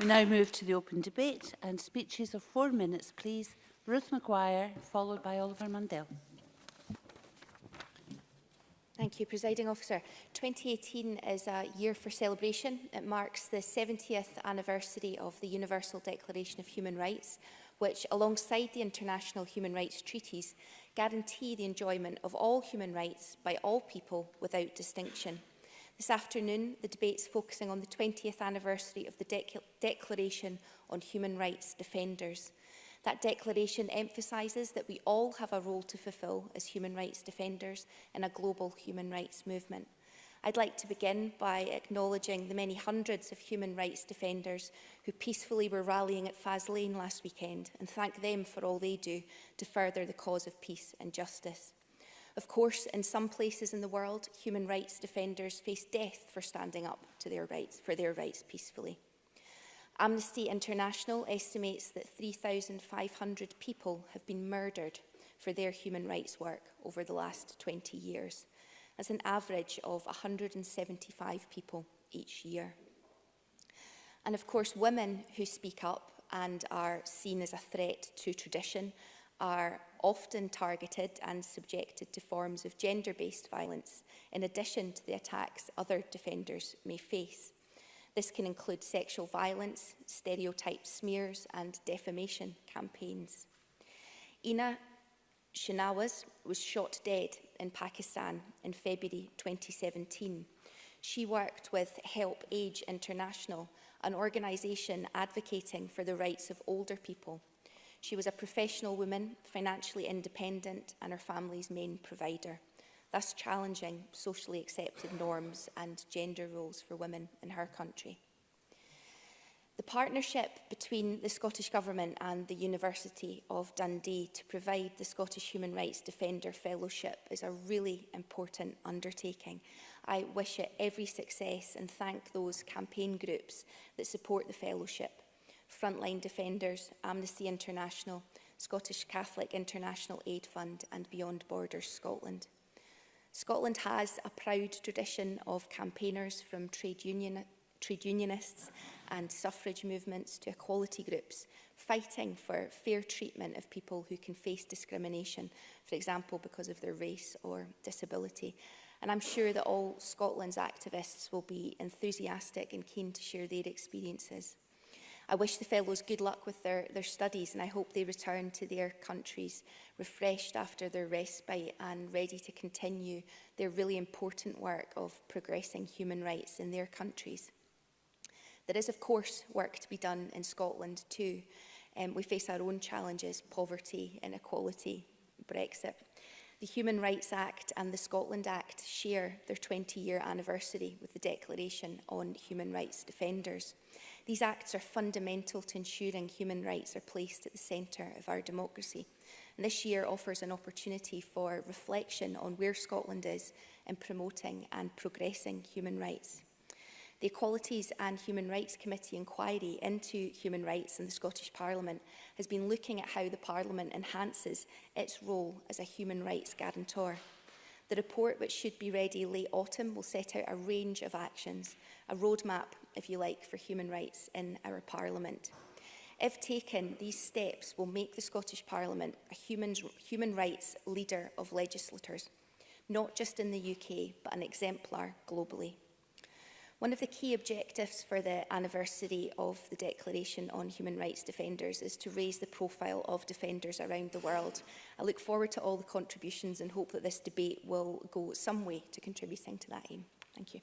We now move to the open debate and speeches of 4 minutes, please. Ruth Maguire, followed by Oliver Mundell. Thank you, Presiding Officer. 2018 is a year for celebration. It marks the 70th anniversary of the Universal Declaration of Human Rights, which, alongside the international human rights treaties, guarantee the enjoyment of all human rights by all people without distinction. This afternoon, the debate's focusing on the 20th anniversary of the Declaration on Human Rights Defenders. That declaration emphasises that we all have a role to fulfil as human rights defenders in a global human rights movement. I'd like to begin by acknowledging the many hundreds of human rights defenders who peacefully were rallying at Faslane last weekend and thank them for all they do to further the cause of peace and justice. Of course, in some places in the world, human rights defenders face death for standing up to their rights peacefully. Amnesty International estimates that 3,500 people have been murdered for their human rights work over the last 20 years. That's an average of 175 people each year. And of course, women who speak up and are seen as a threat to tradition are often targeted and subjected to forms of gender-based violence, in addition to the attacks other defenders may face. This can include sexual violence, stereotype smears and defamation campaigns. Ina Shinawaz was shot dead in Pakistan in February 2017. She worked with Help Age International, an organisation advocating for the rights of older people. She was a professional woman, financially independent, and her family's main provider, thus challenging socially accepted norms and gender roles for women in her country. The partnership between the Scottish Government and the University of Dundee to provide the Scottish Human Rights Defender Fellowship is a really important undertaking. I wish it every success and thank those campaign groups that support the fellowship: Frontline Defenders, Amnesty International, Scottish Catholic International Aid Fund and Beyond Borders Scotland. Scotland has a proud tradition of campaigners, from trade unionists and suffrage movements to equality groups, fighting for fair treatment of people who can face discrimination, for example, because of their race or disability. And I'm sure that all Scotland's activists will be enthusiastic and keen to share their experiences. I wish the fellows good luck with their studies, and I hope they return to their countries refreshed after their respite and ready to continue their really important work of progressing human rights in their countries. There is, of course, work to be done in Scotland too. We face our own challenges: poverty, inequality, Brexit. The Human Rights Act and the Scotland Act share their 20-year anniversary with the Declaration on Human Rights Defenders. These acts are fundamental to ensuring human rights are placed at the centre of our democracy. And this year offers an opportunity for reflection on where Scotland is in promoting and progressing human rights. The Equalities and Human Rights Committee inquiry into human rights in the Scottish Parliament has been looking at how the Parliament enhances its role as a human rights guarantor. The report, which should be ready late autumn, will set out a range of actions, a roadmap, if you like, for human rights in our Parliament. If taken, these steps will make the Scottish Parliament a human rights leader of legislators, not just in the UK, but an exemplar globally. One of the key objectives for the anniversary of the Declaration on Human Rights Defenders is to raise the profile of defenders around the world. I look forward to all the contributions and hope that this debate will go some way to contributing to that aim. Thank you.